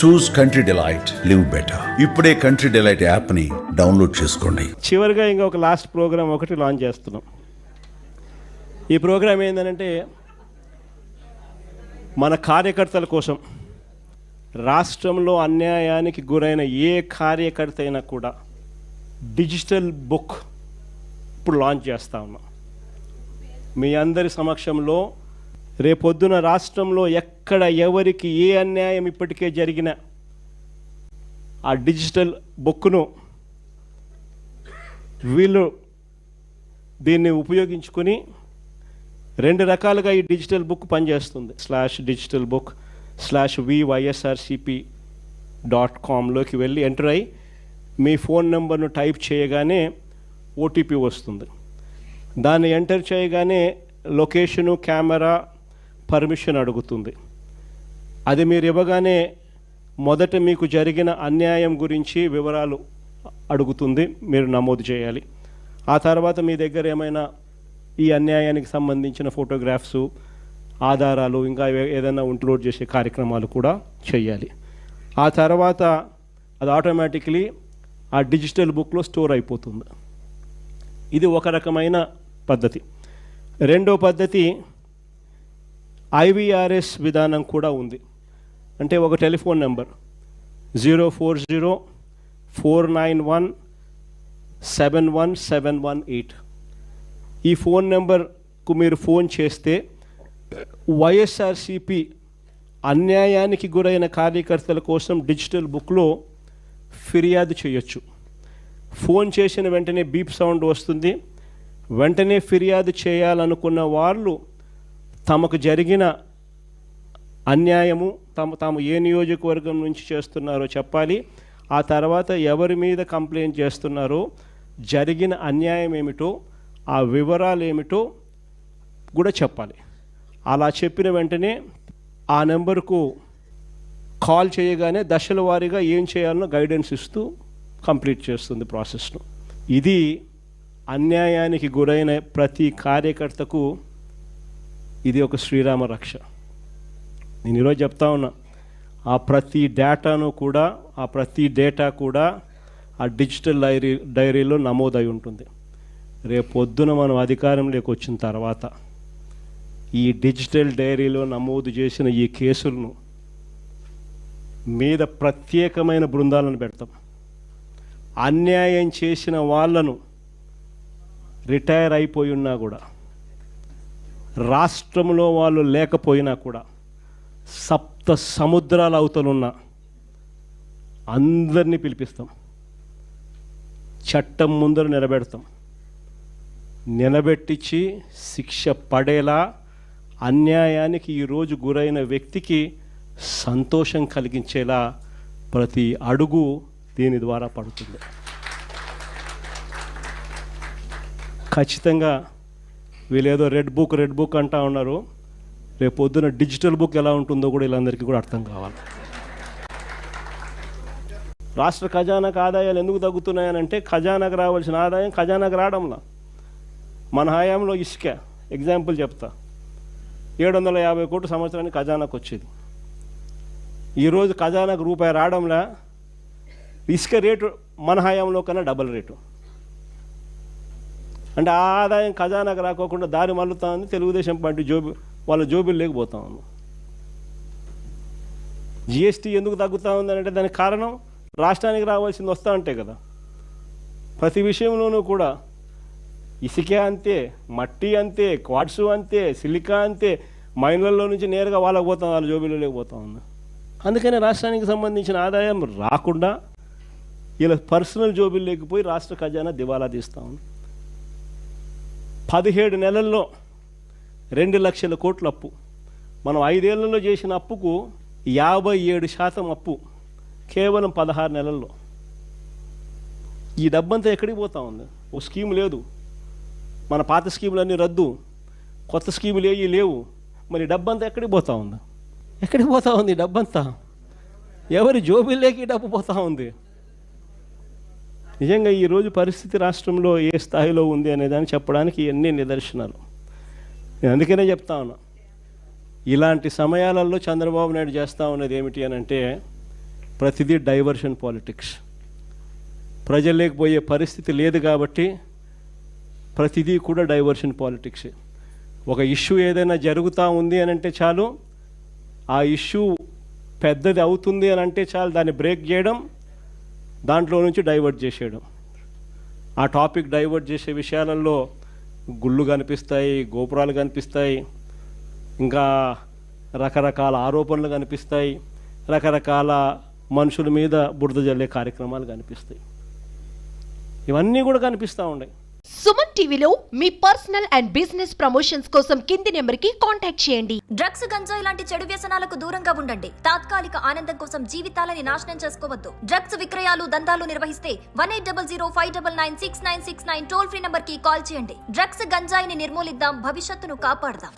చూస్ country delight, live better. ఇప్పుడే country delight యాప్ని download చేసుకోండి. చివరిగా ఇంకా ఒక లాస్ట్ ప్రోగ్రామ్ ఒకటి లాంచ్ చేస్తున్నాం. ఈ ప్రోగ్రామ్ ఏంటంటే మన కార్యకర్తల కోసం, రాష్ట్రంలో అన్యాయానికి గురైన ఏ కార్యకర్త అయినా కూడా డిజిటల్ బుక్ ఇప్పుడు లాంచ్ చేస్తా ఉన్నాం. మీ అందరి సమక్షంలో రేపొద్దున రాష్ట్రంలో ఎక్కడ ఎవరికి ఏ అన్యాయం ఇప్పటికే జరిగిన ఆ డిజిటల్ బుక్ను వీళ్ళు దీన్ని ఉపయోగించుకొని రెండు రకాలుగా ఈ డిజిటల్ బుక్ పనిచేస్తుంది. /digitalbook/vySRCP.comలోకి వెళ్ళి ఎంటర్ అయ్యి మీ ఫోన్ నెంబర్ను టైప్ చేయగానే ఓటీపీ వస్తుంది. దాన్ని ఎంటర్ చేయగానే లొకేషను, కెమెరా, పర్మిషన్ అడుగుతుంది. అది మీరు ఇవ్వగానే మొదట మీకు జరిగిన అన్యాయం గురించి వివరాలు అడుగుతుంది, మీరు నమోదు చేయాలి. ఆ తర్వాత మీ దగ్గర ఏమైనా ఈ అన్యాయానికి సంబంధించిన ఫోటోగ్రాఫ్స్, ఆధారాలు, ఇంకా ఏదైనా అప్లోడ్ చేసే కార్యక్రమాలు కూడా చేయాలి. ఆ తర్వాత అది ఆటోమేటిక్లీ ఆ డిజిటల్ బుక్లో స్టోర్ అయిపోతుంది. ఇది ఒక రకమైన పద్ధతి. రెండో పద్ధతి IVRS విధానం కూడా ఉంది. అంటే ఒక టెలిఫోన్ నెంబర్ 040-491-71718. ఈ ఫోన్ నెంబర్కు మీరు ఫోన్ చేస్తే వైఎస్ఆర్సిపి అన్యాయానికి గురైన కార్యకర్తల కోసం డిజిటల్ బుక్లో ఫిర్యాదు చేయొచ్చు. ఫోన్ చేసిన వెంటనే బీప్ సౌండ్ వస్తుంది. వెంటనే ఫిర్యాదు చేయాలనుకున్న వాళ్ళు తమకు జరిగిన అన్యాయము, తాము ఏ నియోజకవర్గం నుంచి చేస్తున్నారో చెప్పాలి. ఆ తర్వాత ఎవరి మీద కంప్లైంట్ చేస్తున్నారో, జరిగిన అన్యాయం ఏమిటో, ఆ వివరాలు ఏమిటో కూడా చెప్పాలి. అలా చెప్పిన వెంటనే ఆ నెంబర్కు కాల్ చేయగానే దశల వారీగా ఏం చేయాలనో గైడెన్స్ ఇస్తూ కంప్లీట్ చేస్తుంది ప్రాసెస్ను. ఇది అన్యాయానికి గురైన ప్రతి కార్యకర్తకు ఇది ఒక శ్రీరామ రక్ష. నేను ఈరోజు చెప్తా ఉన్నా, ఆ ప్రతి డేటా కూడా ఆ డిజిటల్ డైరీలో నమోదై ఉంటుంది. రేపు పొద్దున మనం అధికారంలోకి వచ్చిన తర్వాత ఈ డిజిటల్ డైరీలో నమోదు చేసిన ఈ కేసులను మీద ప్రత్యేకమైన బృందాలను పెడతాం. అన్యాయం చేసిన వాళ్ళను రిటైర్ అయిపోయి ఉన్నా కూడా, రాష్ట్రంలో వాళ్ళు లేకపోయినా కూడా, సప్త సముద్రాల అవతలున్న అందరినీ పిలిపిస్తాం. చట్టం ముందర నిలబెట్టించి శిక్ష పడేలా అన్యాయానికి ఈరోజు గురైన వ్యక్తికి సంతోషం కలిగించేలా ప్రతి అడుగు దీని ద్వారా పడుతుంది. ఖచ్చితంగా వీళ్ళేదో రెడ్ బుక్ అంటా ఉన్నారు. రేపు పొద్దున డిజిటల్ బుక్ ఎలా ఉంటుందో కూడా వీళ్ళందరికీ కూడా అర్థం కావాలి. రాష్ట్ర ఖజానాకు ఆదాయాలు ఎందుకు తగ్గుతున్నాయనంటే ఖజానాకు రావాల్సిన ఆదాయం ఖజానాకు రావడంలా. మన హయాంలో ఇసుక ఎగ్జాంపుల్ చెప్తా, 750 కోట్లు సంవత్సరానికి ఖజానాకు వచ్చేది. ఈరోజు ఖజానాకు రూపాయి రావడంలా. ఇసుక రేటు మన హయాంలో కన్నా డబల్ రేటు. అంటే ఆ ఆదాయం ఖజానాకు రాకోకుండా దారి మళ్ళుతా ఉంది. తెలుగుదేశం పార్టీ వాళ్ళ జోబులు లేకపోతా ఉంది. GST ఎందుకు తగ్గుతూ ఉందంటే దానికి కారణం రాష్ట్రానికి రావాల్సింది వస్తూ ఉంటే కదా. ప్రతి విషయంలోనూ కూడా ఇసుకే అంతే, మట్టి అంతే, క్వార్ట్సు అంతే, సిలికా అంతే, మైన్లలో నుంచి నేరుగా వాళ్ళకి పోతాం, వాళ్ళ జోబీలో లేకపోతా ఉంది. అందుకనే రాష్ట్రానికి సంబంధించిన ఆదాయం రాకుండా ఇలా పర్సనల్ జోబీలు లేకపోయి రాష్ట్ర ఖజానా దివాలా తీస్తూ ఉంది. 17 నెలల్లో 2 లక్షల కోట్ల అప్పు. మనం 5 ఏళ్లలో చేసిన అప్పుకు 57% అప్పు కేవలం 16 నెలల్లో. ఈ డబ్బంతా ఎక్కడికి పోతా ఉంది? ఓ స్కీమ్ లేదు, మన పాత స్కీములన్నీ రద్దు, కొత్త స్కీములు ఏవి లేవు. మరి డబ్బంతా ఎక్కడికి పోతా ఉంది? ఎక్కడికి పోతా ఉంది డబ్బంతా? ఎవరి జోబీల్లోకి డబ్బు పోతా ఉంది? నిజంగా ఈరోజు పరిస్థితి రాష్ట్రంలో ఏ స్థాయిలో ఉంది అనేదాన్ని చెప్పడానికి ఎన్ని నిదర్శనాలు. నేను అందుకనే చెప్తా ఉన్నా, ఇలాంటి సమయాలలో చంద్రబాబు నాయుడు చేస్తూ ఉన్నది ఏమిటి అని అంటే, ప్రతిదీ డైవర్షన్ పాలిటిక్స్. ప్రజల్లోకి పోయే పరిస్థితి లేదు కాబట్టి ప్రతిదీ కూడా డైవర్షన్ పాలిటిక్స్. ఒక ఇష్యూ ఏదైనా జరుగుతూ ఉంది అని అంటే చాలు, ఆ ఇష్యూ పెద్దది అవుతుంది అని అంటే చాలు దాన్ని బ్రేక్ చేయడం, దాంట్లో నుంచి డైవర్ట్ చేసేయడం. ఆ టాపిక్ డైవర్ట్ చేసే విషయాలలో గుళ్ళు కనిపిస్తాయి, గోపురాలు కనిపిస్తాయి, ఇంకా రకరకాల ఆరోపణలు కనిపిస్తాయి, రకరకాల మనుషుల మీద బురద జల్లే కార్యక్రమాలు కనిపిస్తాయి. ఇవన్నీ కూడా కనిపిస్తూ ఉన్నాయి. సుమన్ టీవీలో మీ పర్సనల్ అండ్ బిజినెస్ ప్రమోషన్స్ కోసం కింది నెంబర్కి కాంటాక్ట్ చేయండి. డ్రగ్స్, గంజాయి లాంటి చెడు వ్యసనాలకు దూరంగా ఉండండి. తాత్కాలిక ఆనందం కోసం జీవితాలని నాశనం చేసుకోవద్దు. డ్రగ్స్ విక్రయాలు, దందాలు నిర్వహిస్తే 1800-599-6969 టోల్ ఫ్రీ నంబర్ కి కాల్ చేయండి. డ్రగ్స్, గంజాయిని నిర్మూలిద్దాం, భవిష్యత్తును కాపాడదాం.